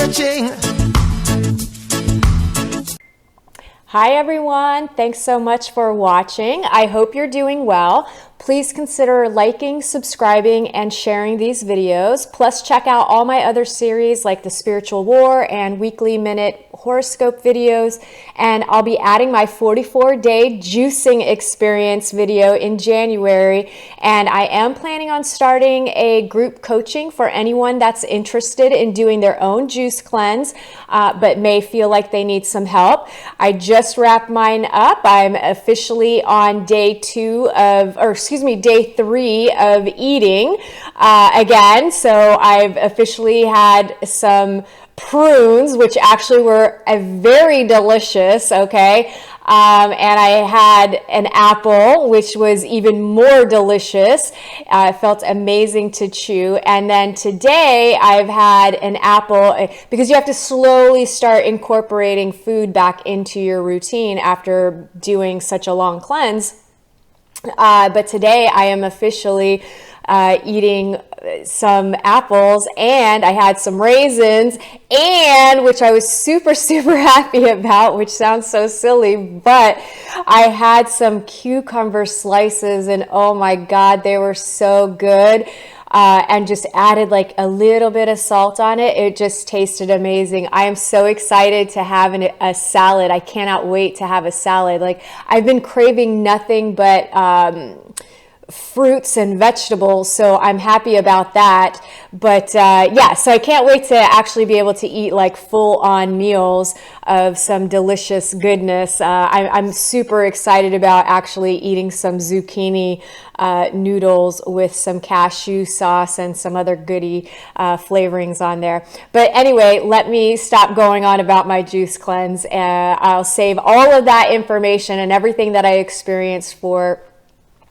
searching. Hi everyone, thanks so much for watching. I hope you're doing well. Please consider liking, subscribing, and sharing these videos. Plus check out all my other series like the Spiritual War and Weekly Minute Horoscope videos. And I'll be adding my 44-day juicing experience video in January. And I am planning on starting a group coaching for anyone that's interested in doing their own juice cleanse, but may feel like they need some help. I just wrapped mine up. I'm officially on day 3 of eating again. So I've officially had some prunes, which actually were very delicious, okay? And I had an apple, which was even more delicious. It felt amazing to chew. And then today I've had an apple, because you have to slowly start incorporating food back into your routine after doing such a long cleanse. But today I am officially eating some apples, and I had some raisins, and which I was super happy about, which sounds so silly, but I had some cucumber slices, and oh my God, they were so good. And just added like a little bit of salt on it. It just tasted amazing. I am so excited to have a salad. I cannot wait to have a salad. Like, I've been craving nothing but fruits and vegetables, so I'm happy about that. But yeah, so I can't wait to actually be able to eat like full-on meals of some delicious goodness. I'm super excited about actually eating some zucchini noodles with some cashew sauce and some other goody flavorings on there. But anyway, let me stop going on about my juice cleanse. I'll save all of that information and everything that I experienced for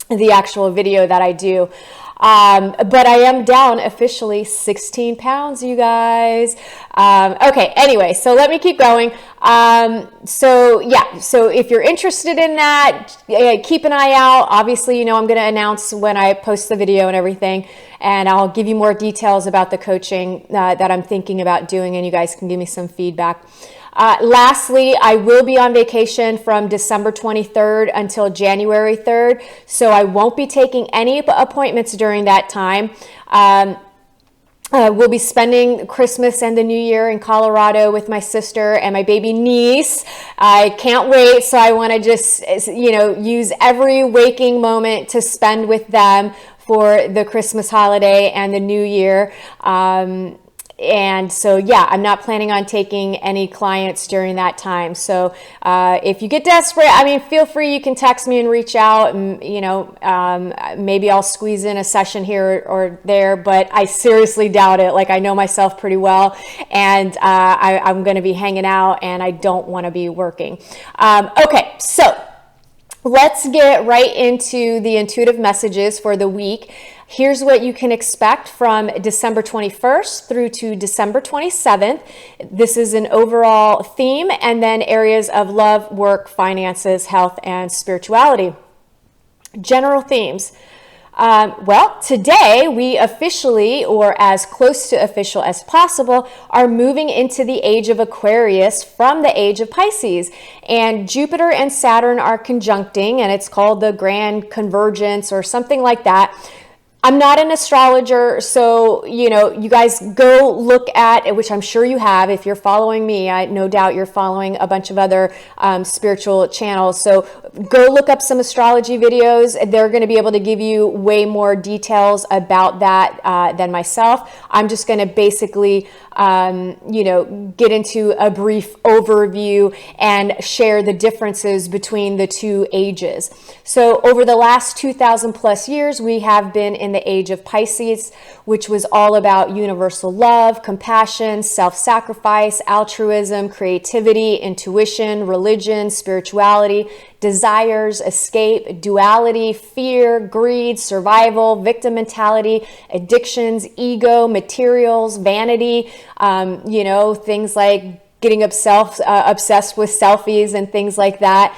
the actual video that I do. But I am down officially 16 pounds, you guys. Okay, anyway, so let me keep going. So yeah, so if you're interested in that, keep an eye out. Obviously, you know, I'm going to announce when I post the video and everything, and I'll give you more details about the coaching that I'm thinking about doing, and you guys can give me some feedback. Lastly, I will be on vacation from December 23rd until January 3rd, so I won't be taking any appointments during that time. We'll be spending Christmas and the New Year in Colorado with my sister and my baby niece. I can't wait, so I want to just, you know, use every waking moment to spend with them for the Christmas holiday and the New Year. And so, yeah, I'm not planning on taking any clients during that time. So if you get desperate, I mean, feel free. You can text me and reach out, and, you know, maybe I'll squeeze in a session here or there, but I seriously doubt it. Like, I know myself pretty well, and I'm going to be hanging out, and I don't want to be working. Okay, so let's get right into the intuitive messages for the week. Here's what you can expect from December 21st through to December 27th. This is an overall theme, and then areas of love, work, finances, health, and spirituality. General themes. Well, today we officially, or as close to official as possible, are moving into the age of Aquarius from the age of Pisces. And Jupiter and Saturn are conjuncting, and it's called the Grand Convergence or something like that. I'm not an astrologer, so, you know, you guys go look at, which I'm sure you have, if you're following me, I no doubt you're following a bunch of other spiritual channels. So go look up some astrology videos. They're going to be able to give you way more details about that than myself. I'm just going to basically, you know, get into a brief overview and share the differences between the two ages. So over the last 2,000 plus years, we have been in the age of Pisces, which was all about universal love, compassion, self-sacrifice, altruism, creativity, intuition, religion, spirituality, desires, escape, duality, fear, greed, survival, victim mentality, addictions, ego, materials, vanity, you know, things like getting obsessed with selfies and things like that,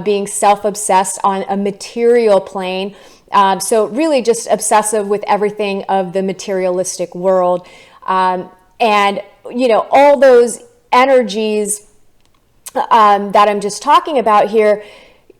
being self-obsessed on a material plane. So really just obsessive with everything of the materialistic world. And, you know, all those energies that I'm just talking about here,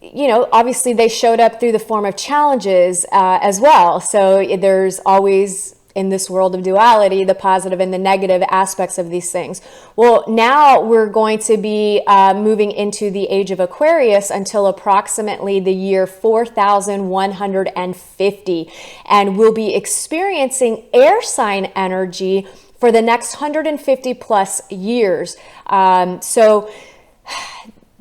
you know, obviously they showed up through the form of challenges as well. So there's always, in this world of duality, the positive and the negative aspects of these things. Well, now we're going to be moving into the age of Aquarius until approximately the year 4150. And we'll be experiencing air sign energy for the next 150 plus years. So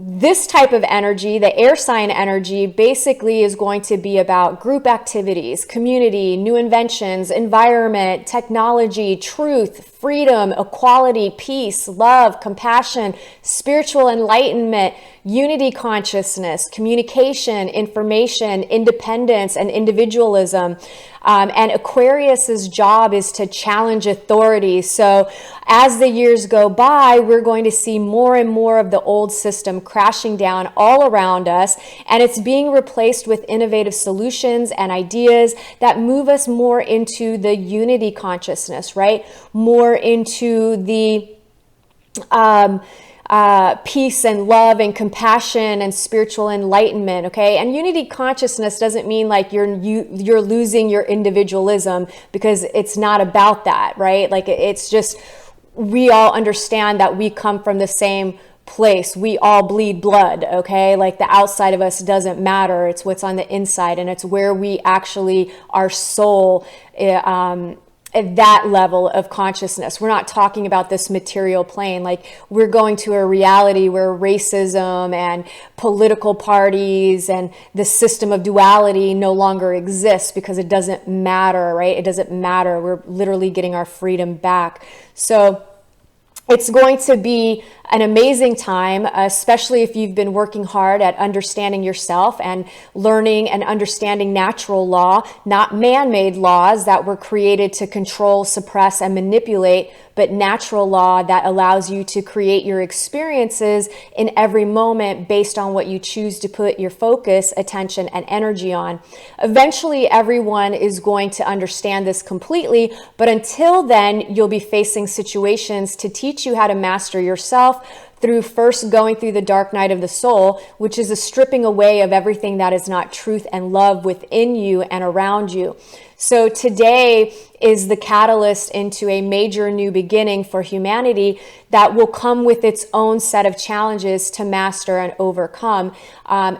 this type of energy, the air sign energy, basically is going to be about group activities, community, new inventions, environment, technology, truth, freedom, equality, peace, love, compassion, spiritual enlightenment, unity consciousness, communication, information, independence, and individualism. And Aquarius's job is to challenge authority. So as the years go by, we're going to see more and more of the old system crashing down all around us, and it's being replaced with innovative solutions and ideas that move us more into the unity consciousness, right? More into the peace and love and compassion and spiritual enlightenment. Okay. And unity consciousness doesn't mean like you're losing your individualism, because it's not about that, right? Like it's just, we all understand that we come from the same place. We all bleed blood. Okay. Like the outside of us doesn't matter. It's what's on the inside, and it's where we actually, our soul, at that level of consciousness. We're not talking about this material plane. Like we're going to a reality where racism and political parties and the system of duality no longer exists, because it doesn't matter, right? It doesn't matter. We're literally getting our freedom back. So it's going to be an amazing time, especially if you've been working hard at understanding yourself and learning and understanding natural law, not man-made laws that were created to control, suppress, and manipulate, but natural law that allows you to create your experiences in every moment based on what you choose to put your focus, attention, and energy on. Eventually, everyone is going to understand this completely, but until then, you'll be facing situations to teach you how to master yourself through first going through the dark night of the soul, which is a stripping away of everything that is not truth and love within you and around you. So today is the catalyst into a major new beginning for humanity that will come with its own set of challenges to master and overcome.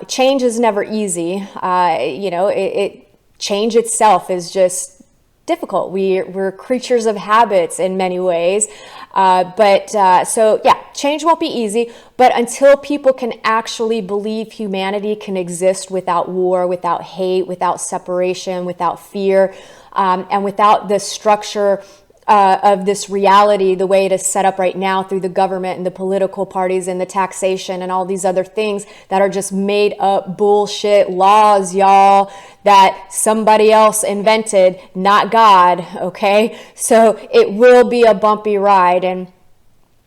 Change is never easy. Change itself is just difficult. We're creatures of habits in many ways. So change won't be easy, but until people can actually believe humanity can exist without war, without hate, without separation, without fear, and without the structure of this reality, the way it is set up right now through the government and the political parties and the taxation and all these other things that are just made up bullshit laws, y'all, that somebody else invented, not God, okay? So it will be a bumpy ride. And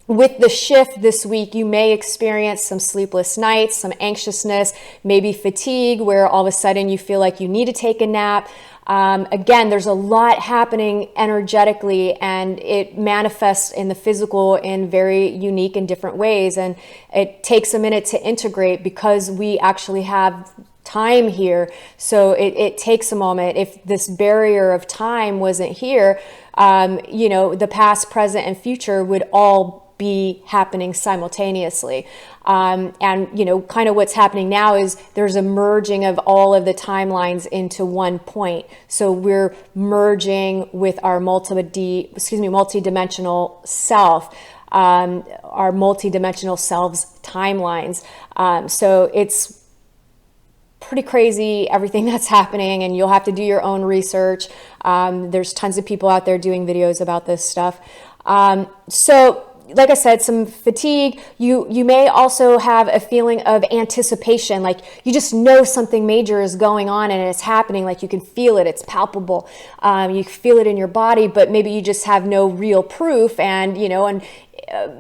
with the shift this week, you may experience some sleepless nights, some anxiousness, maybe fatigue, where all of a sudden you feel like you need to take a nap. Again, there's a lot happening energetically, and it manifests in the physical in very unique and different ways. And it takes a minute to integrate because we actually have time here. So it takes a moment. If this barrier of time wasn't here, the past, present, and future would all be happening simultaneously. And kind of what's happening now is there's a merging of all of the timelines into one point. So we're merging with our multidimensional self, our multidimensional selves timelines. So it's pretty crazy, everything that's happening, and you'll have to do your own research. There's tons of people out there doing videos about this stuff. So like I said, some fatigue. You may also have a feeling of anticipation, like you just know something major is going on and it's happening, like you can feel it, it's palpable. You feel it in your body, but maybe you just have no real proof. And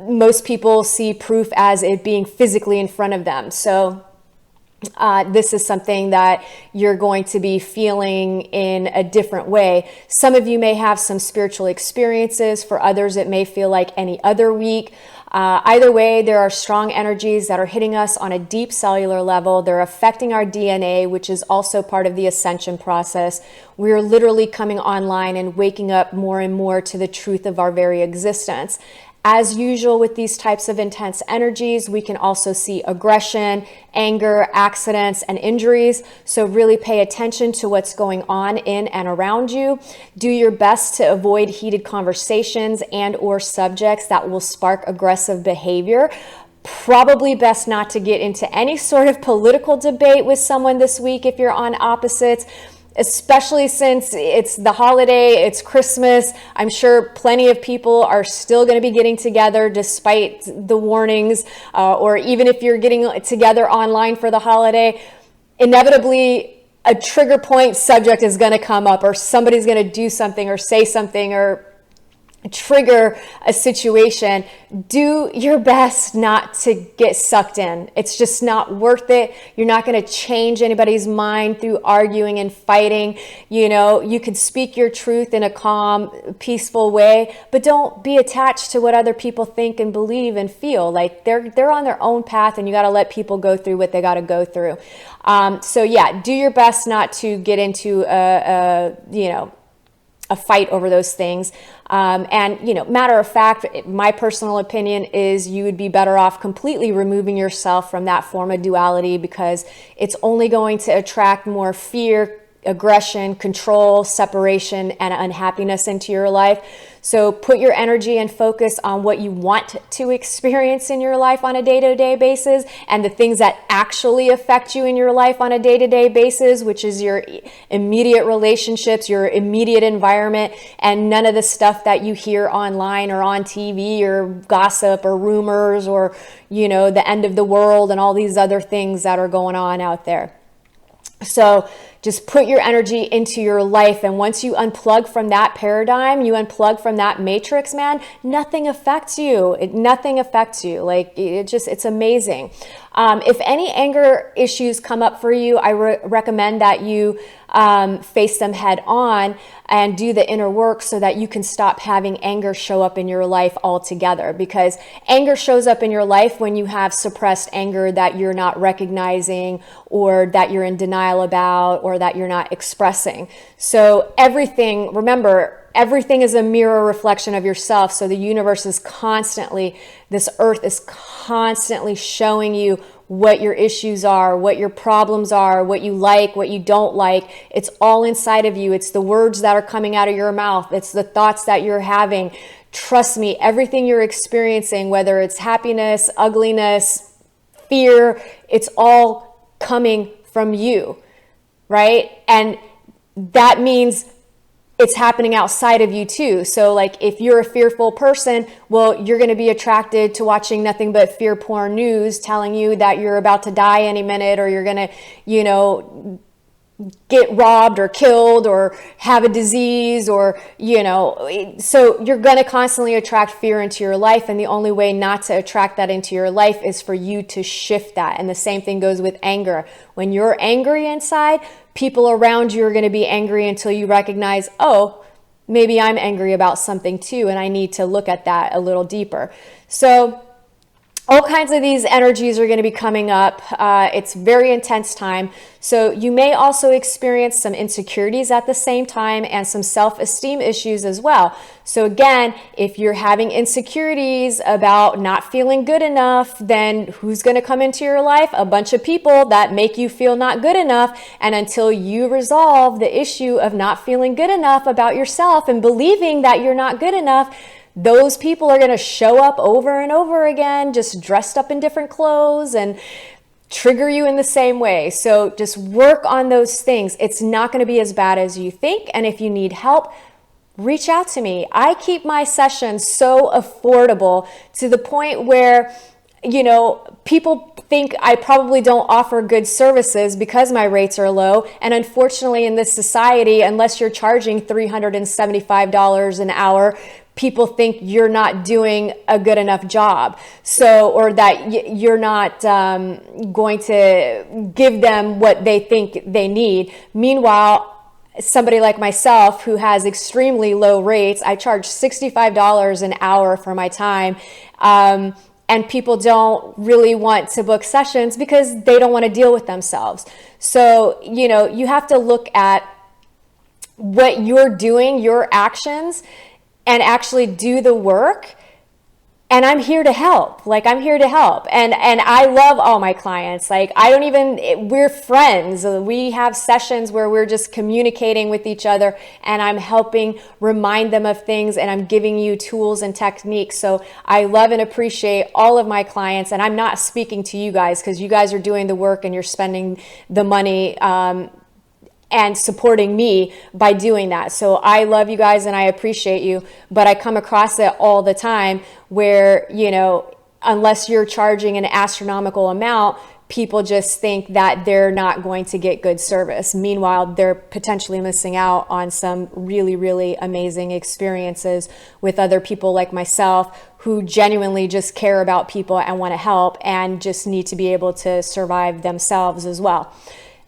most people see proof as it being physically in front of them. So this is something that you're going to be feeling in a different way. Some of you may have some spiritual experiences. For others, it may feel like any other week. Either way, there are strong energies that are hitting us on a deep cellular level. They're affecting our DNA, which is also part of the ascension process. We're literally coming online and waking up more and more to the truth of our very existence. As usual with these types of intense energies, we can also see aggression, anger, accidents, and injuries. So really pay attention to what's going on in and around you. Do your best to avoid heated conversations and or subjects that will spark aggressive behavior. Probably best not to get into any sort of political debate with someone this week if you're on opposites, especially since it's the holiday, it's Christmas. I'm sure plenty of people are still going to be getting together despite the warnings, or even if you're getting together online for the holiday, inevitably a trigger point subject is going to come up, or somebody's going to do something or say something or trigger a situation. Do your best not to get sucked in. It's just not worth it. You're not going to change anybody's mind through arguing and fighting. You know, you could speak your truth in a calm, peaceful way, but don't be attached to what other people think and believe and feel. Like they're on their own path, and you got to let people go through what they got to go through. So yeah, do your best not to get into a fight over those things. And, you know, matter of fact, my personal opinion is you would be better off completely removing yourself from that form of duality, because it's only going to attract more fear, aggression, control, separation, and unhappiness into your life. So put your energy and focus on what you want to experience in your life on a day-to-day basis, and the things that actually affect you in your life on a day-to-day basis, which is your immediate relationships, your immediate environment, and none of the stuff that you hear online or on TV or gossip or rumors or, you know, the end of the world and all these other things that are going on out there. So just put your energy into your life. And once you unplug from that paradigm, you unplug from that matrix, man, nothing affects you. Nothing affects you. Like it's amazing. If any anger issues come up for you, I recommend that you face them head on and do the inner work so that you can stop having anger show up in your life altogether. Because anger shows up in your life when you have suppressed anger that you're not recognizing, or that you're in denial about, or that you're not expressing. So everything, remember, everything is a mirror reflection of yourself. So the universe is constantly, this earth is constantly showing you what your issues are, what your problems are, what you like, what you don't like. It's all inside of you. It's the words that are coming out of your mouth. It's the thoughts that you're having. Trust me, everything you're experiencing, whether it's happiness, ugliness, fear, it's all coming from you, right? And that means it's happening outside of you too. So like if you're a fearful person, well, you're going to be attracted to watching nothing but fear porn news telling you that you're about to die any minute, or you're going to, you know, get robbed or killed or have a disease, or, you know, so you're going to constantly attract fear into your life. And the only way not to attract that into your life is for you to shift that. And the same thing goes with anger. When you're angry inside, people around you are going to be angry until you recognize, oh, maybe I'm angry about something too, and I need to look at that a little deeper. So all kinds of these energies are going to be coming up. It's very intense time. So you may also experience some insecurities at the same time, and some self-esteem issues as well. So again, if you're having insecurities about not feeling good enough, then who's going to come into your life? A bunch of people that make you feel not good enough. And until you resolve the issue of not feeling good enough about yourself and believing that you're not good enough, those people are going to show up over and over again, just dressed up in different clothes, and trigger you in the same way. So just work on those things. It's not going to be as bad as you think. And if you need help, reach out to me. I keep my sessions so affordable to the point where, you know, people think I probably don't offer good services because my rates are low. And unfortunately, in this society, unless you're charging $375 an hour, people think you're not doing a good enough job. So, or that you're not going to give them what they think they need. Meanwhile, somebody like myself who has extremely low rates, I charge $65 an hour for my time. And people don't really want to book sessions because they don't want to deal with themselves. So, you know, you have to look at what you're doing, your actions, and actually do the work. And I'm here to help. Like, I'm here to help. And I love all my clients. Like, we're friends. We have sessions where we're just communicating with each other, and I'm helping remind them of things, and I'm giving you tools and techniques. So I love and appreciate all of my clients. And I'm not speaking to you guys because you guys are doing the work and you're spending the money, and supporting me by doing that. So I love you guys and I appreciate you, but I come across it all the time where, you know, unless you're charging an astronomical amount, people just think that they're not going to get good service. Meanwhile, they're potentially missing out on some really, really amazing experiences with other people like myself who genuinely just care about people and want to help and just need to be able to survive themselves as well.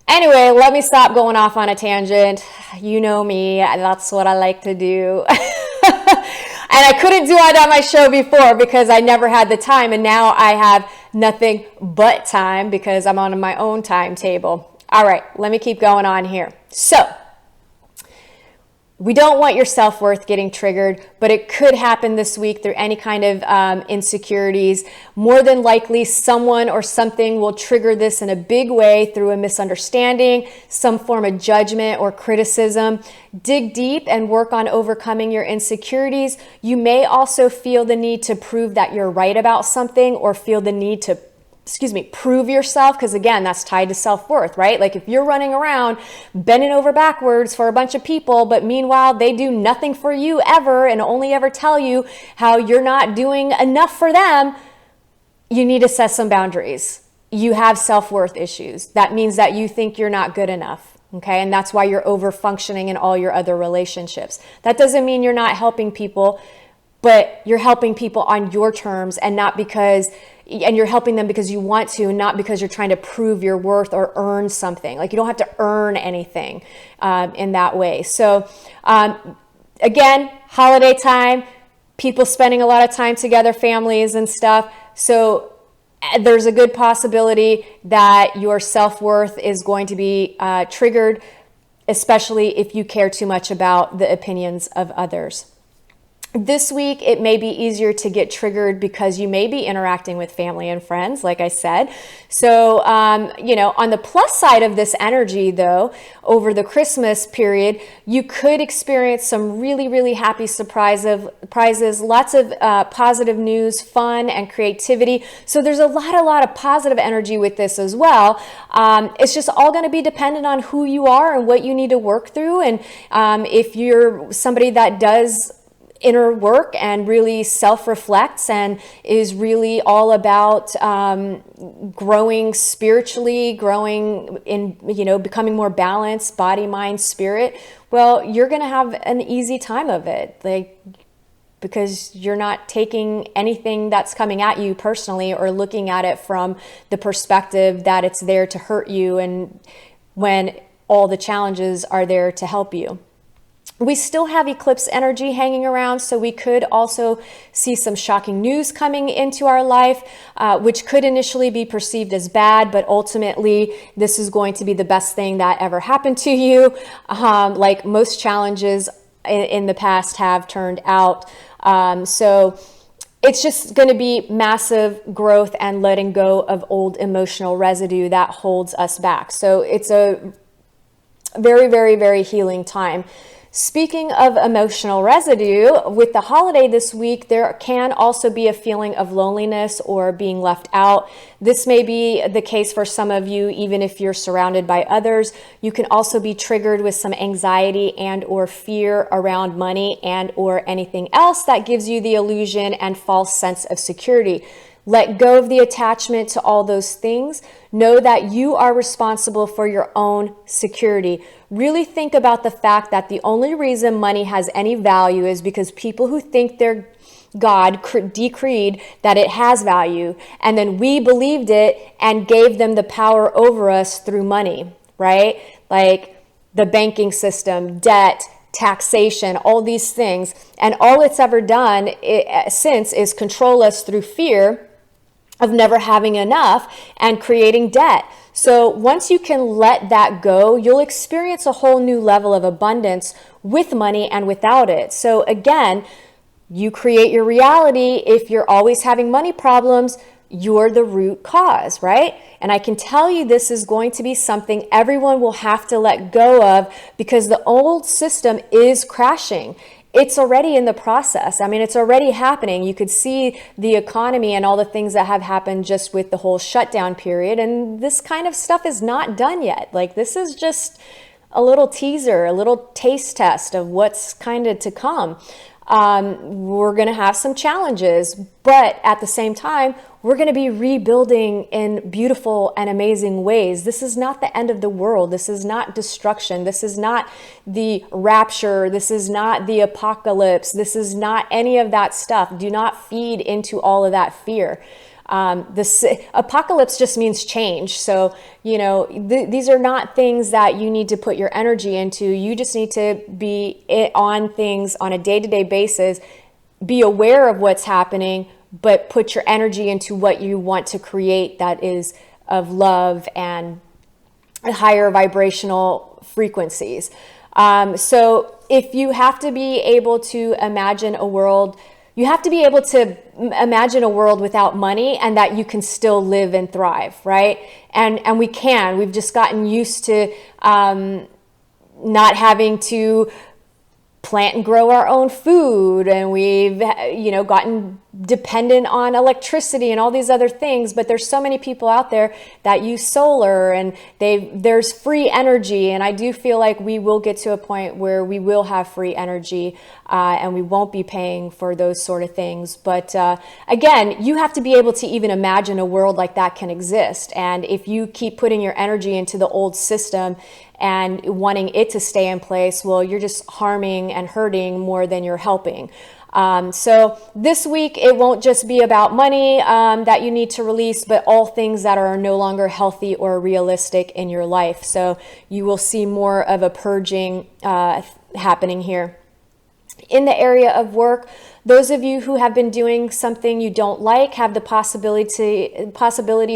Anyway, let me stop going off on a tangent. You know me, that's what I like to do. And I couldn't do it on my show before because I never had the time, and now I have nothing but time because I'm on my own timetable. All right, let me keep going on here. So, we don't want your self-worth getting triggered, but it could happen this week through any kind of insecurities. More than likely, someone or something will trigger this in a big way through a misunderstanding, some form of judgment or criticism. Dig deep and work on overcoming your insecurities. You may also feel the need to prove that you're right about something or feel the need to prove yourself, because again, that's tied to self-worth, right? Like if you're running around bending over backwards for a bunch of people, but meanwhile they do nothing for you ever and only ever tell you how you're not doing enough for them, you need to set some boundaries. You have self-worth issues. That means that you think you're not good enough, okay? And that's why you're over-functioning in all your other relationships. That doesn't mean you're not helping people, but you're helping people on your terms and you're helping them because you want to, not because you're trying to prove your worth or earn something. Like you don't have to earn anything in that way. So again, holiday time, people spending a lot of time together, families and stuff. So there's a good possibility that your self-worth is going to be triggered, especially if you care too much about the opinions of others. This week, it may be easier to get triggered because you may be interacting with family and friends, like I said. So, you know, on the plus side of this energy, though, over the Christmas period, you could experience some really, really happy surprises, lots of positive news, fun, and creativity. So there's a lot of positive energy with this as well. It's just all going to be dependent on who you are and what you need to work through. And if you're somebody that does inner work and really self-reflects and is really all about growing spiritually, growing in, you know, becoming more balanced, body, mind, spirit, well, you're going to have an easy time of it. Like, because you're not taking anything that's coming at you personally or looking at it from the perspective that it's there to hurt you, and when all the challenges are there to help you. We still have eclipse energy hanging around, so we could also see some shocking news coming into our life, which could initially be perceived as bad, but ultimately this is going to be the best thing that ever happened to you, like most challenges in the past have turned out. So it's just going to be massive growth and letting go of old emotional residue that holds us back. So it's a very, very, very healing time. Speaking of emotional residue, with the holiday this week, there can also be a feeling of loneliness or being left out. This may be the case for some of you, even if you're surrounded by others. You can also be triggered with some anxiety and or fear around money and or anything else that gives you the illusion and false sense of security. Let go of the attachment to all those things. Know that you are responsible for your own security. Really think about the fact that the only reason money has any value is because people who think they're God decreed that it has value, and then we believed it and gave them the power over us through money, right? Like the banking system, debt, taxation, all these things. And all it's ever done since is control us through fear of never having enough and creating debt. So once you can let that go, you'll experience a whole new level of abundance with money and without it. So again, you create your reality. If you're always having money problems, you're the root cause, right? And I can tell you this is going to be something everyone will have to let go of because the old system is crashing. It's already in the process. I mean, it's already happening. You could see the economy and all the things that have happened just with the whole shutdown period. And this kind of stuff is not done yet. Like, this is just a little teaser, a little taste test of what's kind of to come. We're going to have some challenges, but at the same time, we're going to be rebuilding in beautiful and amazing ways. This is not the end of the world. This is not destruction. This is not the rapture. This is not the apocalypse. This is not any of that stuff. Do not feed into all of that fear. This apocalypse just means change. So, you know, these are not things that you need to put your energy into. You just need to be on things on a day-to-day basis, be aware of what's happening, but put your energy into what you want to create that is of love and higher vibrational frequencies. So if you have to be able to imagine a world, you have to be able to imagine a world without money and that you can still live and thrive, right? And we can. We've just gotten used to not having to plant and grow our own food, and we've, you know, gotten dependent on electricity and all these other things. But there's so many people out there that use solar, and there's free energy. And I do feel like we will get to a point where we will have free energy, and we won't be paying for those sort of things. But again, you have to be able to even imagine a world like that can exist. And if you keep putting your energy into the old system and wanting it to stay in place, well, you're just harming and hurting more than you're helping. So this week, it won't just be about money that you need to release, but all things that are no longer healthy or realistic in your life. So you will see more of a purging happening here. In the area of work, those of you who have been doing something you don't like have the possibility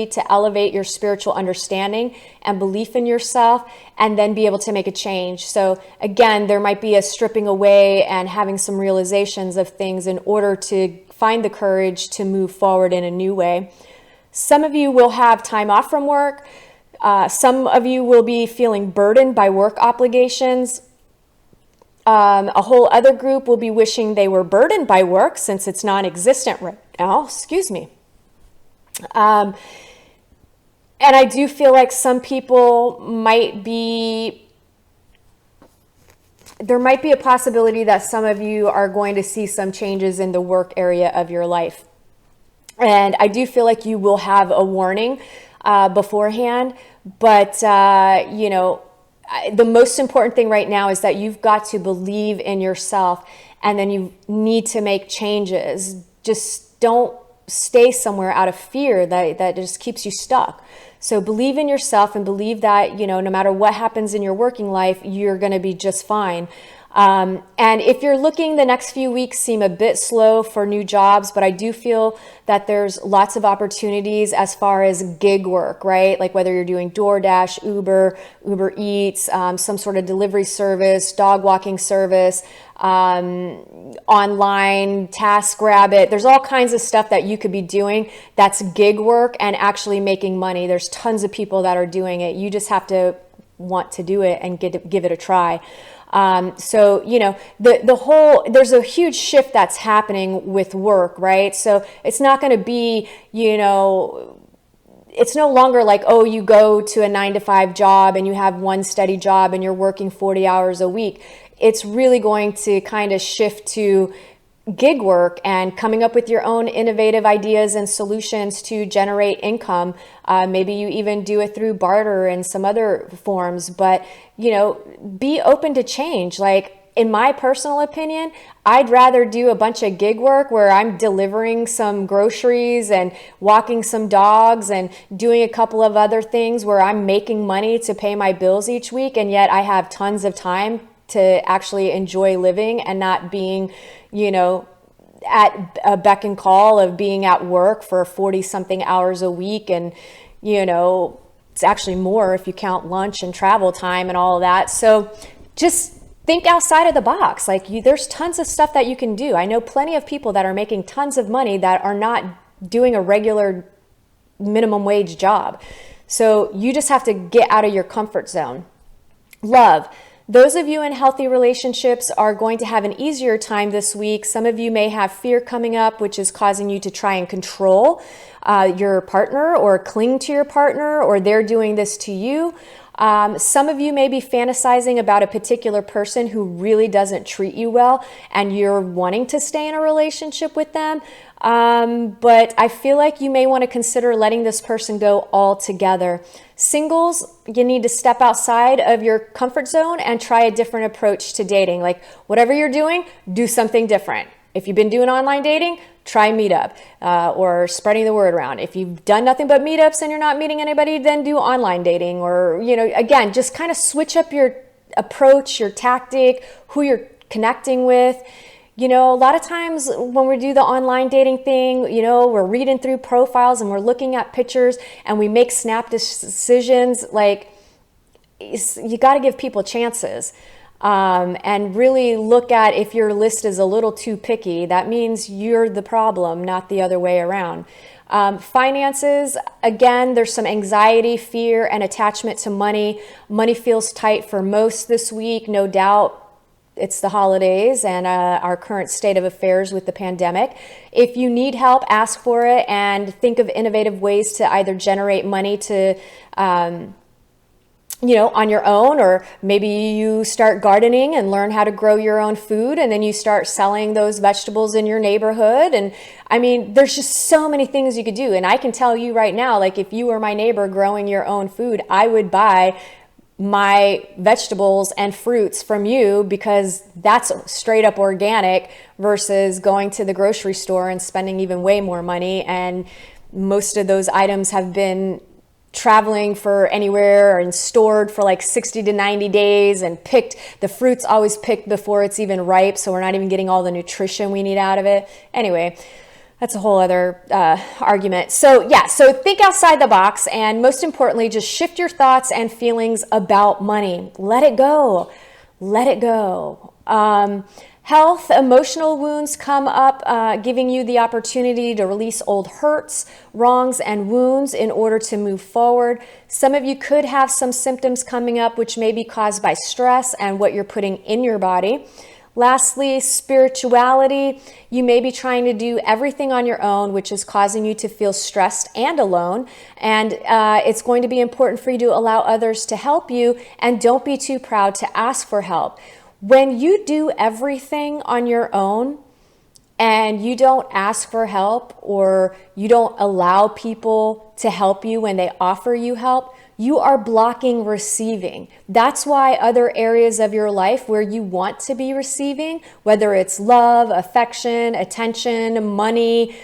to elevate your spiritual understanding and belief in yourself, and then be able to make a change. So again, there might be a stripping away and having some realizations of things in order to find the courage to move forward in a new way. Some of you will have time off from work. Some of you will be feeling burdened by work obligations. A whole other group will be wishing they were burdened by work since it's non-existent right now. Excuse me. And I do feel like some people there might be a possibility that some of you are going to see some changes in the work area of your life. And I do feel like you will have a warning beforehand, but you know, the most important thing right now is that you've got to believe in yourself, and then you need to make changes. Just don't stay somewhere out of fear that just keeps you stuck. So believe in yourself and believe that, you know, no matter what happens in your working life, you're going to be just fine. And if you're looking, the next few weeks seem a bit slow for new jobs, but I do feel that there's lots of opportunities as far as gig work, right? Like whether you're doing DoorDash, Uber Eats, some sort of delivery service, dog walking service, online, TaskRabbit. There's all kinds of stuff that you could be doing that's gig work and actually making money. There's tons of people that are doing it. You just have to want to do it and give it a try. So, you know, there's a huge shift that's happening with work, right? So it's not going to be, you know, it's no longer like, oh, you go to a 9-to-5 job and you have one steady job and you're working 40 hours a week. It's really going to kind of shift to gig work and coming up with your own innovative ideas and solutions to generate income. Maybe you even do it through barter and some other forms, but be open to change. Like, in my personal opinion, I'd rather do a bunch of gig work where I'm delivering some groceries and walking some dogs and doing a couple of other things where I'm making money to pay my bills each week, and yet I have tons of time to actually enjoy living and not being, at a beck and call of being at work for 40 something hours a week. And, it's actually more if you count lunch and travel time and all of that. So just think outside of the box. Like, there's tons of stuff that you can do. I know plenty of people that are making tons of money that are not doing a regular minimum wage job. So you just have to get out of your comfort zone. Love. Those of you in healthy relationships are going to have an easier time this week. Some of you may have fear coming up, which is causing you to try and control your partner or cling to your partner, or they're doing this to you. Some of you may be fantasizing about a particular person who really doesn't treat you well, and you're wanting to stay in a relationship with them. But I feel like you may want to consider letting this person go altogether. Singles, you need to step outside of your comfort zone and try a different approach to dating. Like, whatever you're doing, do something different. If you've been doing online dating, try Meetup or spreading the word around. If you've done nothing but meetups and you're not meeting anybody, then do online dating. Or, again, just kind of switch up your approach, your tactic, who you're connecting with. A lot of times when we do the online dating thing, we're reading through profiles and we're looking at pictures and we make snap decisions. Like, you got to give people chances. And really look at if your list is a little too picky. That means you're the problem, not the other way around. Finances, again, there's some anxiety, fear, and attachment to money. Money feels tight for most this week, no doubt. It's the holidays and our current state of affairs with the pandemic. If you need help, ask for it and think of innovative ways to either generate money to on your own, or maybe you start gardening and learn how to grow your own food, and then you start selling those vegetables in your neighborhood. And I mean, there's just so many things you could do. And I can tell you right now, like, if you were my neighbor growing your own food, I would buy my vegetables and fruits from you, because that's straight up organic versus going to the grocery store and spending even way more money. And most of those items have been traveling for anywhere and stored for like 60 to 90 days and picked. The fruit's always picked before it's even ripe, so we're not even getting all the nutrition we need out of it. Anyway, that's a whole other argument. So think outside the box, and most importantly, just shift your thoughts and feelings about money. Let it go. Let it go. Health, emotional wounds come up, giving you the opportunity to release old hurts, wrongs, and wounds in order to move forward. Some of you could have some symptoms coming up which may be caused by stress and what you're putting in your body. Lastly, spirituality. You may be trying to do everything on your own, which is causing you to feel stressed and alone. And it's going to be important for you to allow others to help you, and don't be too proud to ask for help. When you do everything on your own and you don't ask for help, or you don't allow people to help you when they offer you help, you are blocking receiving. That's why other areas of your life where you want to be receiving, whether it's love, affection, attention, money,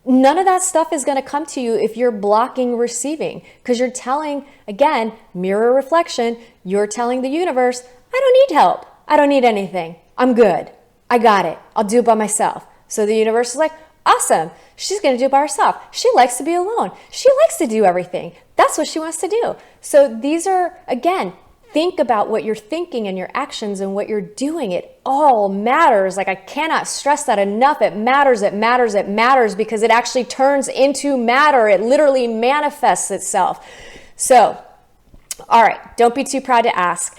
none of that stuff is going to come to you if you're blocking receiving, because you're telling, again, mirror reflection, you're telling the universe, I don't need help. I don't need anything. I'm good. I got it. I'll do it by myself. So the universe is like, awesome. She's going to do it by herself. She likes to be alone. She likes to do everything. That's what she wants to do. So these are, again, think about what you're thinking and your actions and what you're doing. It all matters. Like, I cannot stress that enough. It matters. It matters. It matters, because it actually turns into matter. It literally manifests itself. So, all right, don't be too proud to ask.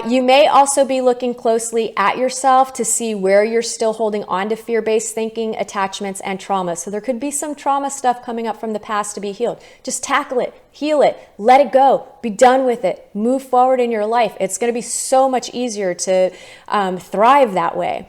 You may also be looking closely at yourself to see where you're still holding on to fear-based thinking, attachments, and trauma. So there could be some trauma stuff coming up from the past to be healed. Just tackle it, heal it, let it go, be done with it, move forward in your life. It's going to be so much easier to thrive that way.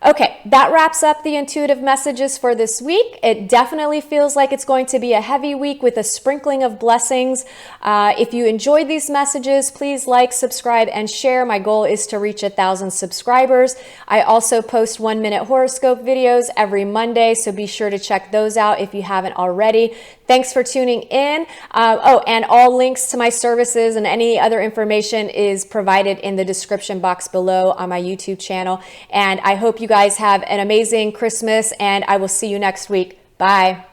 Okay, that wraps up the intuitive messages for this week. It definitely feels like it's going to be a heavy week with a sprinkling of blessings. If you enjoyed these messages, please like, subscribe, and share. My goal is to reach 1,000 subscribers. I also post 1-minute horoscope videos every Monday, so be sure to check those out if you haven't already. Thanks for tuning in. And all links to my services and any other information is provided in the description box below on my YouTube channel. And I hope you guys have an amazing Christmas, and I will see you next week. Bye.